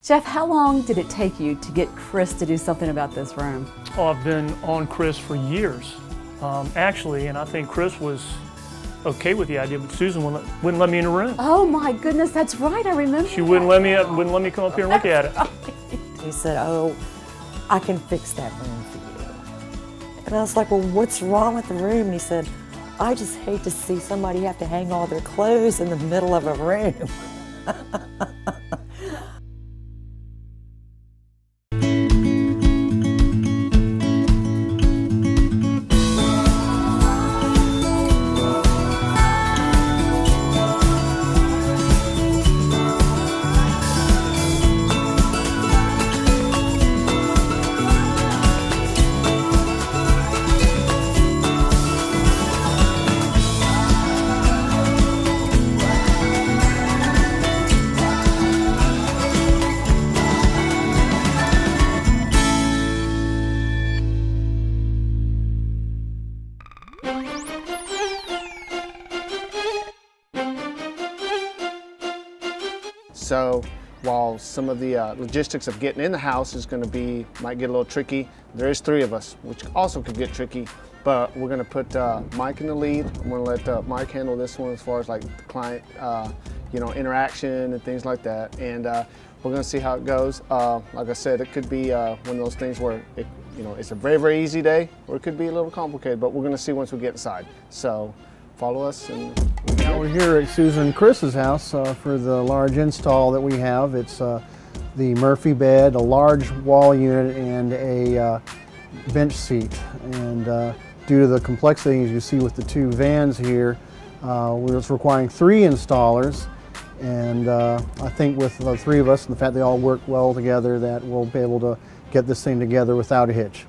Jeff, how long did it take you to get Chris to do something about this room? Oh, I've been on Chris for years, actually, and I think Chris was okay with the idea, but Susan wouldn't let me in the room. Oh my goodness, that's right, I remember. She wouldn't let me come up here and look at it. He said, "Oh, I can fix that room for you." And I was like, "Well, what's wrong with the room?" And he said, "I just hate to see somebody have to hang all their clothes in the middle of a room." So while some of the logistics of getting in the house is going to might get a little tricky, there is 3 of us, which also could get tricky, but we're going to put Mike in the lead. I'm going to let Mike handle this one as far as like the client, interaction and things like that. And we're going to see how it goes. Like I said, it could be one of those things where it's a very, very easy day, or it could be a little complicated, but we're going to see once we get inside. So follow us. And now we're here at Susan and Chris's house for the large install that we have. It's the Murphy bed, a large wall unit, and a bench seat. And due to the complexity, as you see with the 2 vans here, we're requiring 3 installers. And I think with the 3 of us and the fact they all work well together, that we'll be able to get this thing together without a hitch.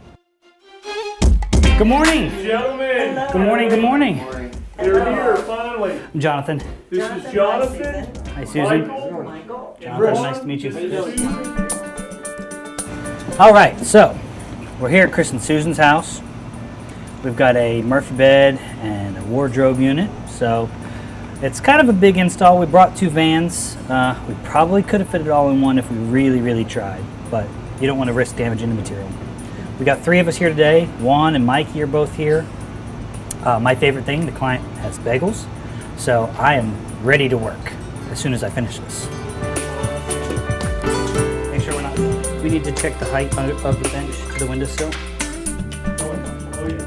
Good morning. Gentlemen. Good morning, good morning. You're here, finally. I'm Jonathan. This is Jonathan. Hi, Susan. Michael. Jonathan, nice to meet you. All right, so we're here at Chris and Susan's house. We've got a Murphy bed and a wardrobe unit, so it's kind of a big install. We brought 2 vans. We probably could have fit it all in one if we really, really tried, but you don't want to risk damaging the material. We got 3 of us here today. Juan and Mikey are both here. My favorite thing, the client has bagels, so I am ready to work as soon as I finish this. Make sure we're not, we need to check the height of the bench to the windowsill. Oh, yeah.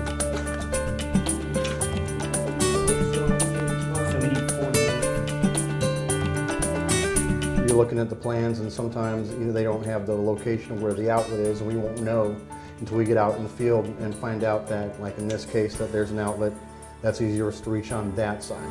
So we need 40. You're looking at the plans, and sometimes they don't have the location of where the outlet is, and we won't know until we get out in the field and find out that, like in this case, that there's an outlet that's easier to reach on that side.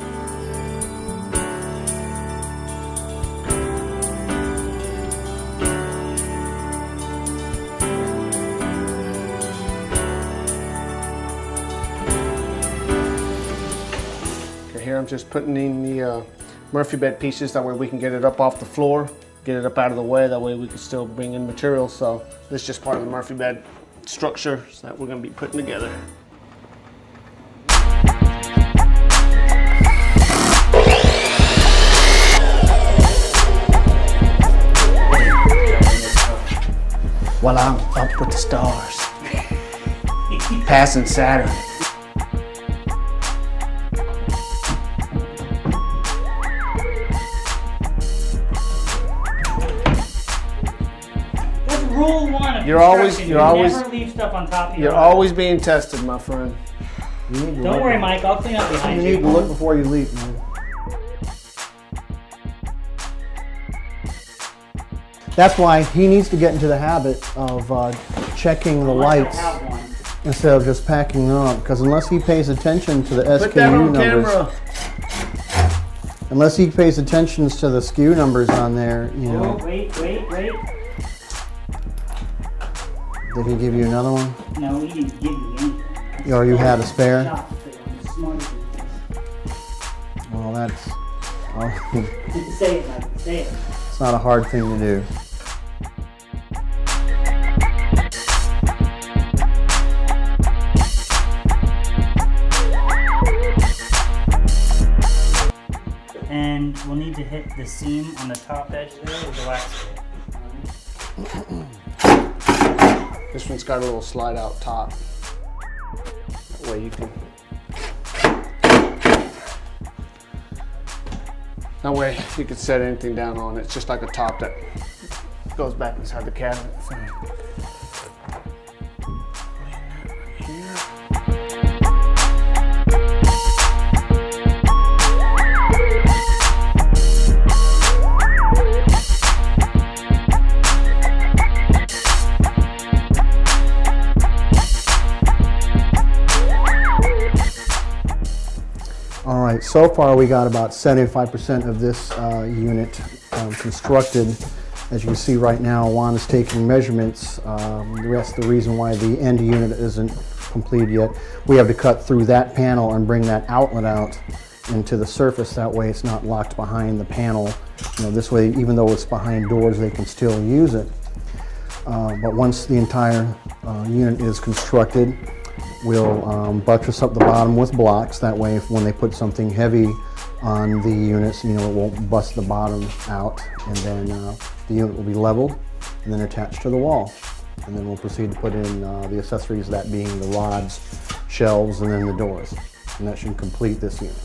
Okay, here I'm just putting in the Murphy bed pieces, that way we can get it up off the floor, get it up out of the way, that way we can still bring in material. So this is just part of the Murphy bed structure that we're going to be putting together. While I'm up with the stars, passing Saturn. Rule 1 of You're always never leave stuff on top of your You're always being tested, my friend. Don't worry, Mike. I'll clean up behind you. You need to look before you leap, man. That's why he needs to get into the habit of checking the lights instead of just packing them up. Because unless he pays attention to the SKU numbers, unless he pays attention to the SKU numbers on there, Oh, wait. Did he give you another one? No, he didn't give me anything. Or you had a spare? Shop. Well, that's... Say it, Mike. Say it. It's not a hard thing to do. And we'll need to hit the seam on the top edge there with the wax tape. This one's got a little slide out top. That way you can. That way you can set anything down on it. It's just like a top that goes back inside the cabinet. All right, so far we got about 75% of this unit constructed. As you can see right now, Juan is taking measurements. That's the reason why the end unit isn't complete yet. We have to cut through that panel and bring that outlet out into the surface. That way it's not locked behind the panel. You know, this way, even though it's behind doors, they can still use it. But once the entire unit is constructed, we'll buttress up the bottom with blocks. That way, when they put something heavy on the units, you know, it won't bust the bottom out. And then the unit will be leveled and then attached to the wall. And then we'll proceed to put in the accessories, that being the rods, shelves, and then the doors. And that should complete this unit.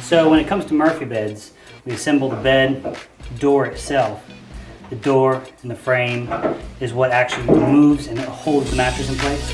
So when it comes to Murphy beds, we assemble the bed door itself. The door and the frame is what actually moves and holds the mattress in place.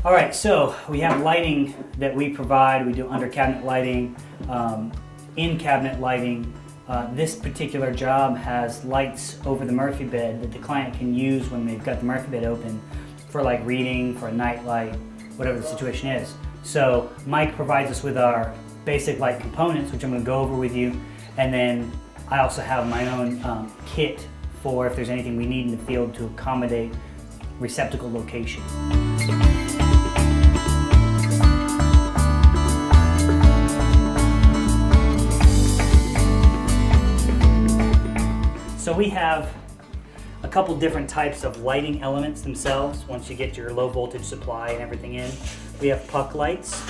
All right, so we have lighting that we provide. We do under cabinet lighting, in cabinet lighting. This particular job has lights over the Murphy bed that the client can use when they've got the Murphy bed open for like reading, for a night light, whatever the situation is. So Mike provides us with our basic light components, which I'm going to go over with you, and then I also have my own kit for if there's anything we need in the field to accommodate receptacle location. So we have a couple different types of lighting elements themselves once you get your low voltage supply and everything in. We have puck lights.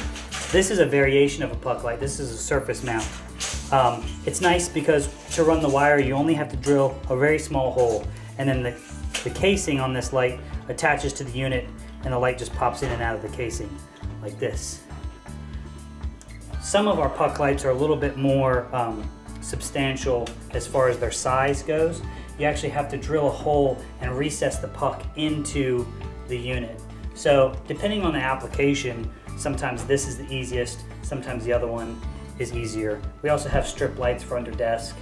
This is a variation of a puck light. This is a surface mount. It's nice because to run the wire you only have to drill a very small hole, and then the casing on this light attaches to the unit and the light just pops in and out of the casing like this. Some of our puck lights are a little bit more substantial as far as their size goes. You actually have to drill a hole and recess the puck into the unit. So depending on the application, sometimes this is the easiest, sometimes the other one is easier. We also have strip lights for under desk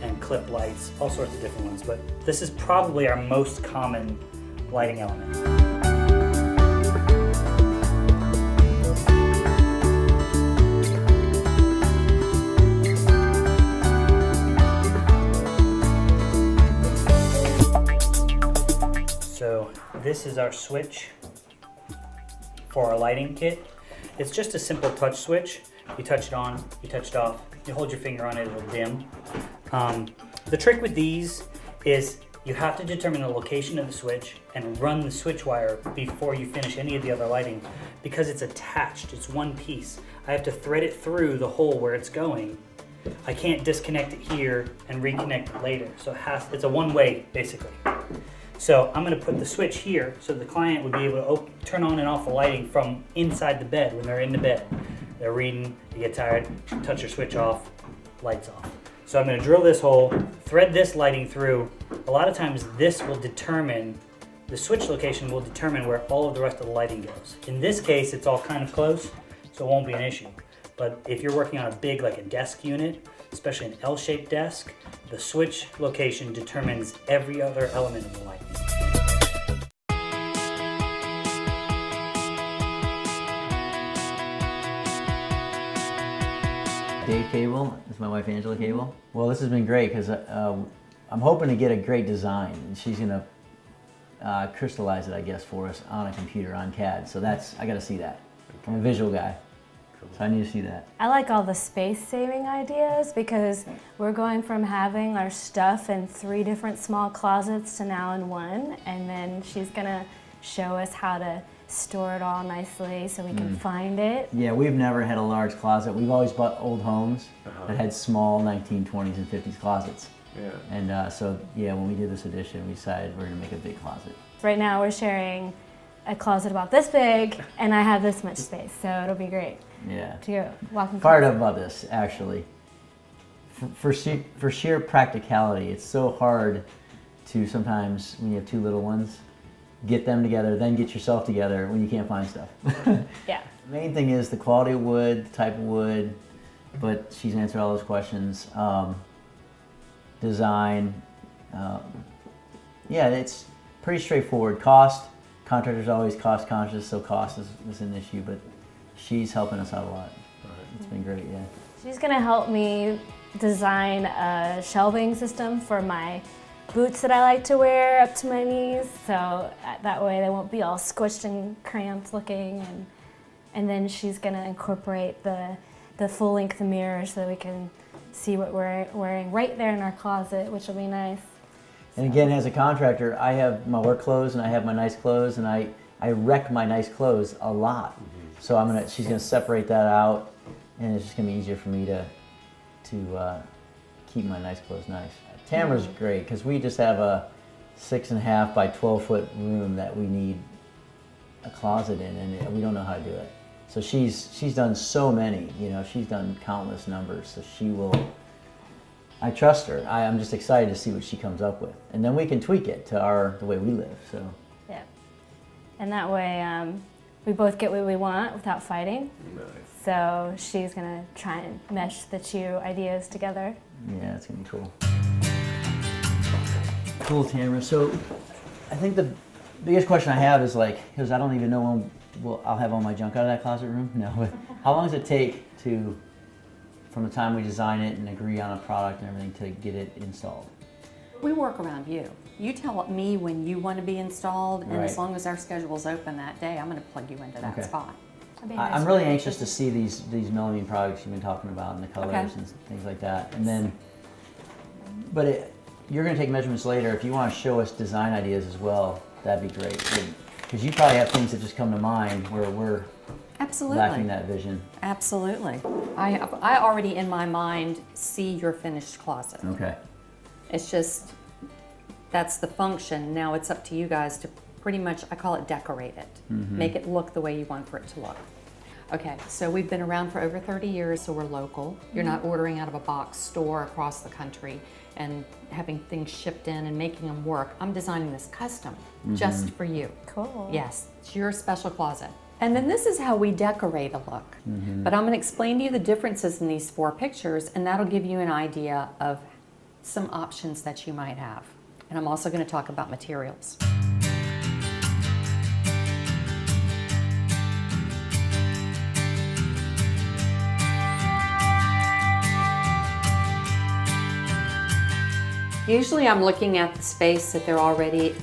and clip lights, all sorts of different ones, but this is probably our most common lighting element. So this is our switch for our lighting kit. It's just a simple touch switch. You touch it on, you touch it off, you hold your finger on it, it'll dim. The trick with these is you have to determine the location of the switch and run the switch wire before you finish any of the other lighting, because it's attached, it's one piece. I have to thread it through the hole where it's going. I can't disconnect it here and reconnect it later. So it's a one-way basically. So I'm going to put the switch here so the client would be able to turn on and off the lighting from inside the bed when they're in the bed. They're reading, they get tired, touch your switch off, lights off. So I'm going to drill this hole, thread this lighting through. A lot of times this will determine, the switch location will determine where all of the rest of the lighting goes. In this case, it's all kind of close, so it won't be an issue. But if you're working on a big, like a desk unit, especially an L-shaped desk, the switch location determines every other element of the lighting. Dave Cable. This is my wife Angela Cable. Well, this has been great because I'm hoping to get a great design. And she's gonna crystallize it, I guess, for us on a computer, on CAD. So I got to see that. I'm a visual guy, so I need to see that. I like all the space-saving ideas because we're going from having our stuff in 3 different small closets to now in 1, and then she's gonna show us how to store it all nicely so we can find it. Yeah, we've never had a large closet. We've always bought old homes that had small 1920s and 50s closets. Yeah. And so, yeah, when we did this addition, we decided we're gonna make a big closet. Right now we're sharing a closet about this big, and I have this much space, so it'll be great Yeah. to go walking. Fired up about this, actually. For sheer practicality, it's so hard to sometimes, when you have 2 little ones, get them together, then get yourself together when you can't find stuff. Yeah. The main thing is the quality of wood, the type of wood, but she's answered all those questions. Design, yeah, it's pretty straightforward. Cost, contractor's always cost conscious, so cost is an issue, but she's helping us out a lot. It's been great, yeah. She's gonna help me design a shelving system for my boots that I like to wear up to my knees, so that way they won't be all squished and cramped looking, and then she's gonna incorporate the full-length mirror so that we can see what we're wearing right there in our closet, which will be nice. And again, as a contractor, I have my work clothes and I have my nice clothes, and I wreck my nice clothes a lot. So she's gonna separate that out, and it's just gonna be easier for me to keep my nice clothes nice. Tamra's great because we just have a 6.5 by 12-foot room that we need a closet in, and we don't know how to do it. So she's done so many, she's done countless numbers. So she will. I trust her. I'm just excited to see what she comes up with, and then we can tweak it to the way we live. So. Yeah, and that way we both get what we want without fighting. Nice. So she's gonna try and mesh the 2 ideas together. Yeah, it's gonna be cool. Cool, Tamra. So I think the biggest question I have is because I don't even know when I'll have all my junk out of that closet room. No, but how long does it take from the time we design it and agree on a product and everything to get it installed? We work around you. You tell me when you want to be installed, and Right. as long as our schedule's open that day, I'm going to plug you into that Okay. spot. I'm really anxious to see these melamine products you've been talking about and the colors and things like that. And then, you're going to take measurements later. If you want to show us design ideas as well, that'd be great. Because you probably have things that just come to mind where we're Absolutely. lacking that vision. Absolutely. I already in my mind see your finished closet. Okay. It's just, that's the function. Now it's up to you guys to pretty much, I call it decorate it. Make it look the way you want for it to look. Okay, so we've been around for over 30 years, so we're local. You're not ordering out of a box store across the country and having things shipped in and making them work. I'm designing this custom just for you. Cool. Yes, it's your special closet. And then this is how we decorate a look. But I'm going to explain to you the differences in these 4 pictures, and that'll give you an idea of some options that you might have. And I'm also going to talk about materials. Usually I'm looking at the space that they're already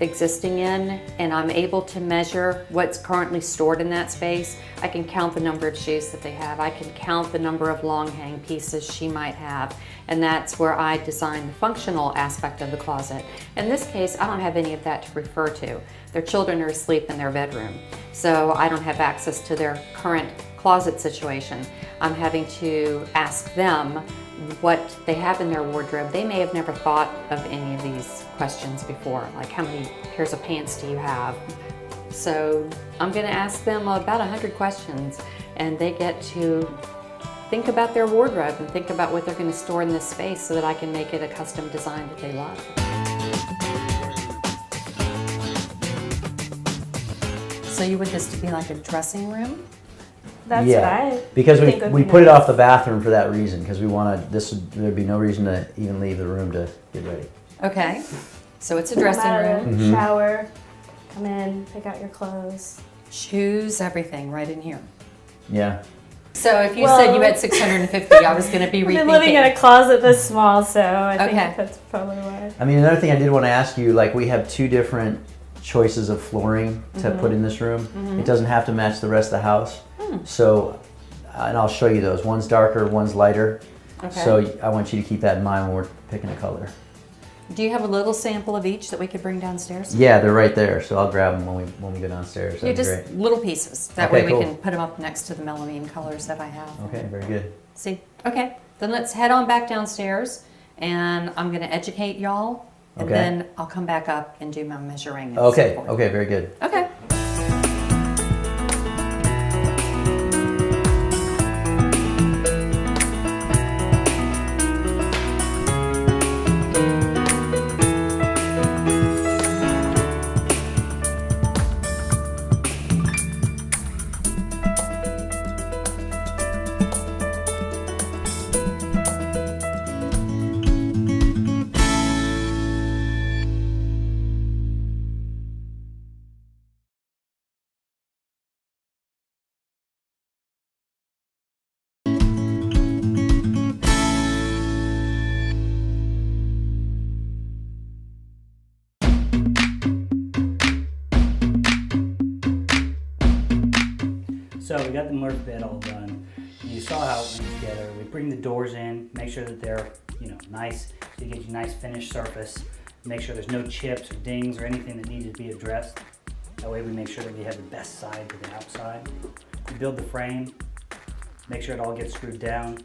existing in, and I'm able to measure what's currently stored in that space. I can count the number of shoes that they have. I can count the number of long hang pieces she might have, and that's where I design the functional aspect of the closet. In this case, I don't have any of that to refer to. Their children are asleep in their bedroom, so I don't have access to their current closet situation. I'm having to ask them what they have in their wardrobe. They may have never thought of any of these questions before, like how many pairs of pants do you have? So I'm gonna ask them about 100 questions, and they get to think about their wardrobe and think about what they're gonna store in this space so that I can make it a custom design that they love. So you want this to be like a dressing room? That's what I because think would we be put it nice. off the bathroom for that reason, because we want to. There'd be no reason to even leave the room to get ready. Okay, so it's a Come dressing out of room. the shower, come in, pick out your clothes. Shoes, everything right in here. Yeah. So if you said you had 650, I was going to be I've rethinking. been living in a closet this small, so I think Okay. that's probably why. I mean, another thing I did want to ask you, like we have 2 different choices of flooring to put in this room. It doesn't have to match the rest of the house. So, and I'll show you those. One's darker, one's lighter. Okay. So I want you to keep that in mind when we're picking a color. Do you have a little sample of each that we could bring downstairs? Yeah, they're right there. So I'll grab them when we go downstairs. Yeah, That'd be just great. little pieces. That Okay, way we cool. can put them up next to the melamine colors that I have. Okay, very good. See? Okay, then let's head on back downstairs and I'm going to educate y'all and Okay. then I'll come back up and do my measuring. And Okay, so forth. okay, very good. Okay. So we got the Murphy bed all done. You saw how it went together. We bring the doors in, make sure that they're, nice, so you get your nice finished surface. Make sure there's no chips or dings or anything that needs to be addressed. That way we make sure that we have the best side to the outside. We build the frame, make sure it all gets screwed down.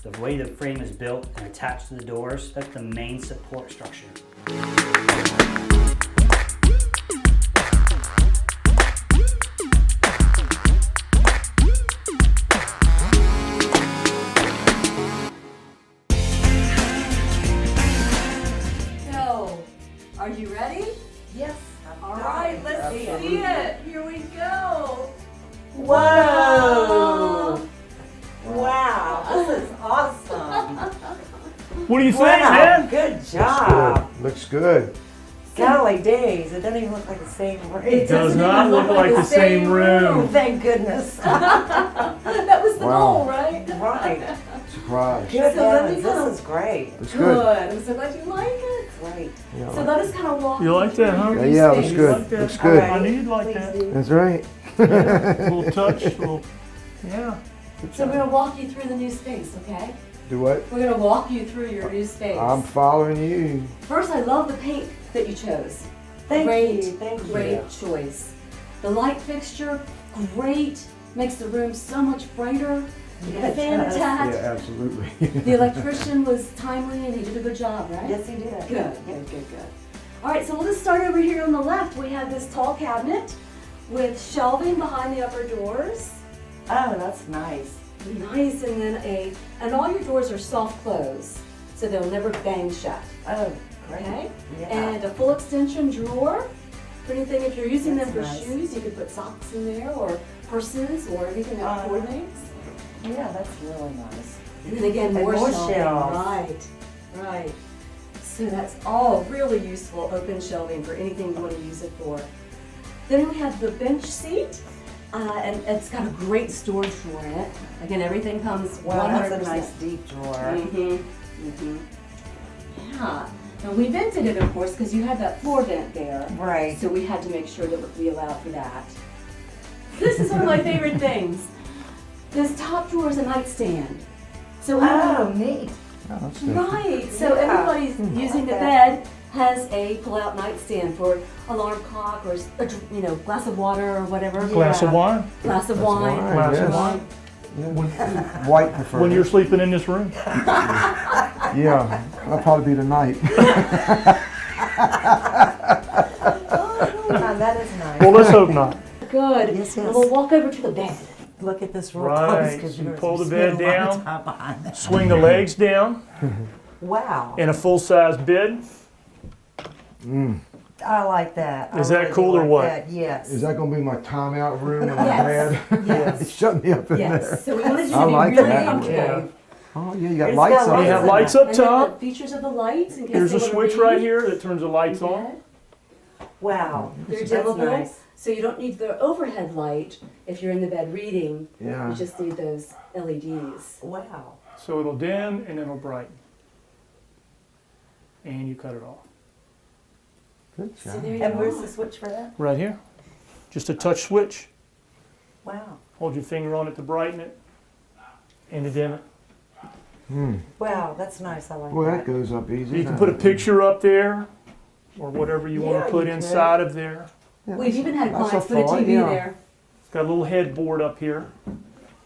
The way the frame is built and attached to the doors, that's the main support structure. Are you ready? Yes. All right, let's see it. Here we go. Whoa! Wow, this is awesome. What do you think, Wow, man? good job. Looks good. Golly days, it doesn't even look like the same room. It does not look like the same room. Thank goodness. That was the Wow. goal, right? Right. Surprise. Good So let me heavens, go. this is great. Looks Good. good. I'm so glad you like it. Great. Yeah, So let us kind of walk. You like that, huh? yeah, yeah, looks You good. like that? Looks good. I knew you'd like that. That's right. A little touch, a little, yeah. So we're gonna walk you through the new space, okay? Do what? We're gonna walk you through your new space. I'm following you. First, I love the paint that you chose. Thank Great, you, thank you. great choice. The light fixture, great. Makes the room so much brighter. You got a fan It does. Yeah, attached. absolutely. The electrician was timely and he did a good job, right? Yes, he did. Good, good, good, good. All right, so we'll just start over here on the left. We have this tall cabinet with shelving behind the upper doors. Oh, that's nice. Nice, and then and all your doors are soft close, so they'll never bang shut. Oh, great. Okay? Yeah. And a full extension drawer for anything. If you're using them That's for nice. shoes, you could put socks in there or purses or anything that coordinates. Yeah, that's really nice. And then again, And more more shelving. shelves. Right, right. So that's all really useful open shelving for anything you want to use it for. Then we have the bench seat, and it's got a great storage drawer in it. Again, everything comes 100%. Wow, that's a nice deep drawer. Yeah. Now we vented it, of course, because you had that floor vent there. Right. So we had to make sure that we allowed for that. This is one of my favorite things. This top drawer is a nightstand. So Oh, neat. Oh, that's good. right. So Yeah. everybody's using the bed has a pull-out nightstand for alarm clock or a glass of water or whatever. Glass of wine. Glass of wine. Glass of yes. wine. Yeah. White preferred. When you're sleeping in this room. Yeah, that'll probably be tonight. Oh, that is nice. Well, let's hope not. Good. Yes, And yes. we'll walk over to the bed. Look at this real Right, close because so you you're pull the spending bed a lot of down. time behind that. Swing the legs down Wow. in a full-size bed. I like that. Is I that really cool or like what? that. Yes. Is that gonna be my timeout room in my Yes. bed? Yes. Shut me up in there. Yes. So we wanted you I to be like really that. comfortable. Yeah. Oh yeah, you got It's lights got on. We lights have in lights And up then top. the features of the lights in case Here's they a wanna switch read. right here that turns the lights on. Okay. Wow. They're That's dimmable, nice. so you don't need the overhead light if you're in the bed reading. Yeah. You just need those LEDs. Wow. So it'll dim and it'll brighten. And you cut it off. Good So job. there you And where's are. the switch for that? Right here. Just a touch switch. Wow. Hold your finger on it to brighten it and to dim it. Wow, that's nice. I like Well, that. that goes up easy. You can put a picture up there or whatever you want Yeah, to put you could. inside of there. Yeah, We've even had that's clients a put a thought, TV yeah. there. It's got a little headboard up here.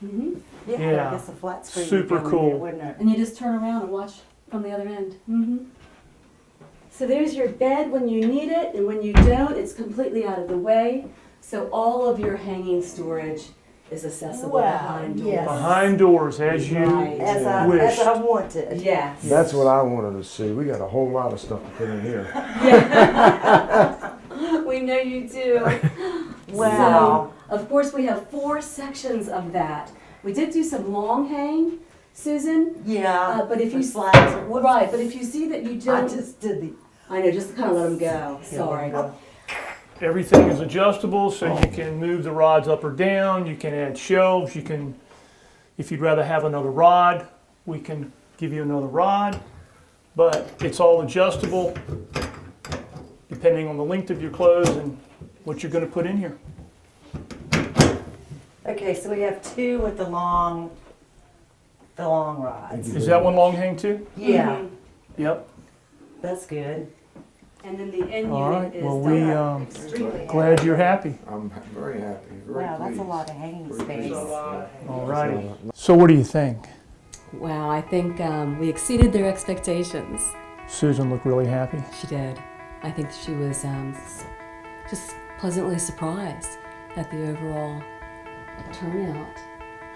Yeah, Yeah. I guess a flat screen would Super go in cool. there, wouldn't it? And you just turn around and watch from the other end. So there's your bed when you need it, and when you don't, it's completely out of the way. So all of your hanging storage is accessible Wow, behind doors. yes. Behind doors as you Right. As I wished. wanted. Yes. That's what I wanted to see. We got a whole lot of stuff to put in here. We know you do. Wow. So, of course, we have 4 sections of that. We did do some long hang, Susan. Yeah. But if you slides, right, but if you see that you I don't, just did the. I know, just kind of let them go. Sorry. everything is adjustable, so you can move the rods up or down. You can add shelves. You can, if you'd rather have another rod, we can give you another rod. But it's all adjustable depending on the length of your clothes and what you're going to put in here. Okay, so we have 2 with the long rods. Is that one long hang too? Yeah, Yep. that's good. And then the end All unit right. is Well, done we extremely glad you're happy. I'm very happy. Very Wow, that's a pleased. lot of hanging Very space. pleased. All righty. So what do you think? Wow, I think we exceeded their expectations. Susan looked really happy. She did. I think she was just pleasantly surprised at the overall turnout.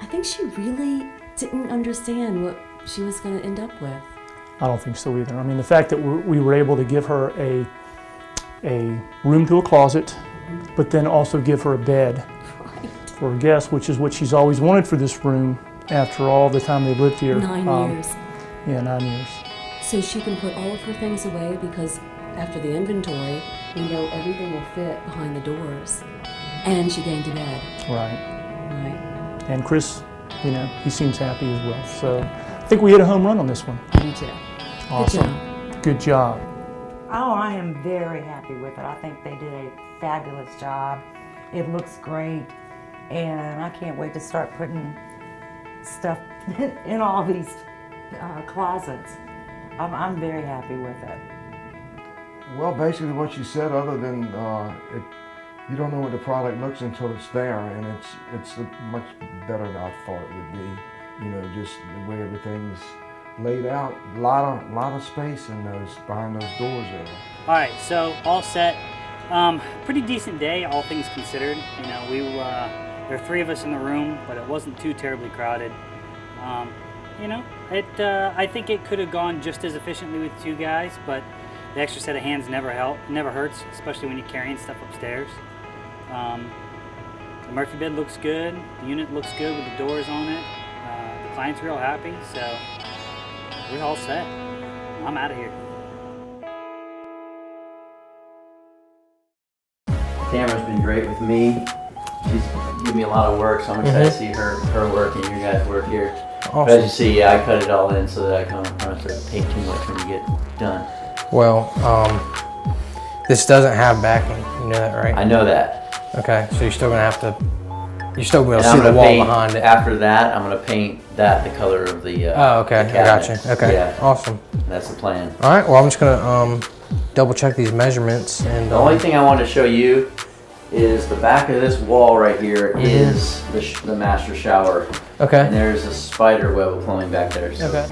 I think she really didn't understand what she was going to end up with. I don't think so either. I mean, the fact that we were able to give her a room to a closet, but then also give her a bed for a guest, which is what she's always wanted for this room after all the time they've lived here. 9 years. Yeah, 9 years. So she can put all of her things away because after the inventory, we know everything will fit behind the doors. And she gained a bed. Right. Right. And Chris, you know, he seems happy as well. So I think we hit a home run on this one. Me too. Awesome. Good job. Oh, I am very happy with it. I think they did a fabulous job. It looks great, and I can't wait to start putting stuff in all these closets. I'm very happy with it. Well, basically what you said, other than you don't know what the product looks until it's there, and it's much better than I thought it would be. You know, just the way everything's laid out. A lot of space in those behind those doors there. All right, so all set. Pretty decent day, all things considered. You know, there are 3 of us in the room, but it wasn't too terribly crowded. You know, I think it could have gone just as efficiently with 2 guys, but the extra set of hands never hurts, especially when you're carrying stuff upstairs. The Murphy bed looks good. The unit looks good with the doors on it. The client's real happy, so we're all set. I'm out of here. Tamra's been great with me. She's given me a lot of work, so I'm excited to see her work and your guys' work here. Awesome. But as you see, I cut it all in so that I don't have to paint too much when you get done. Well, this doesn't have backing. You know that, right? I know that. Okay, so you're still gonna have to. You're still gonna And see I'm the gonna wall paint, behind it. after that, I'm gonna paint that the color of the Oh, okay. the I got you. cabinets. Okay. Yeah, Awesome. that's the plan. All right. Well, I'm just gonna double check these measurements and. The only thing I want to show you is the back of this wall right here is the master shower. Okay. And there's a spider web of plumbing back there. So Okay.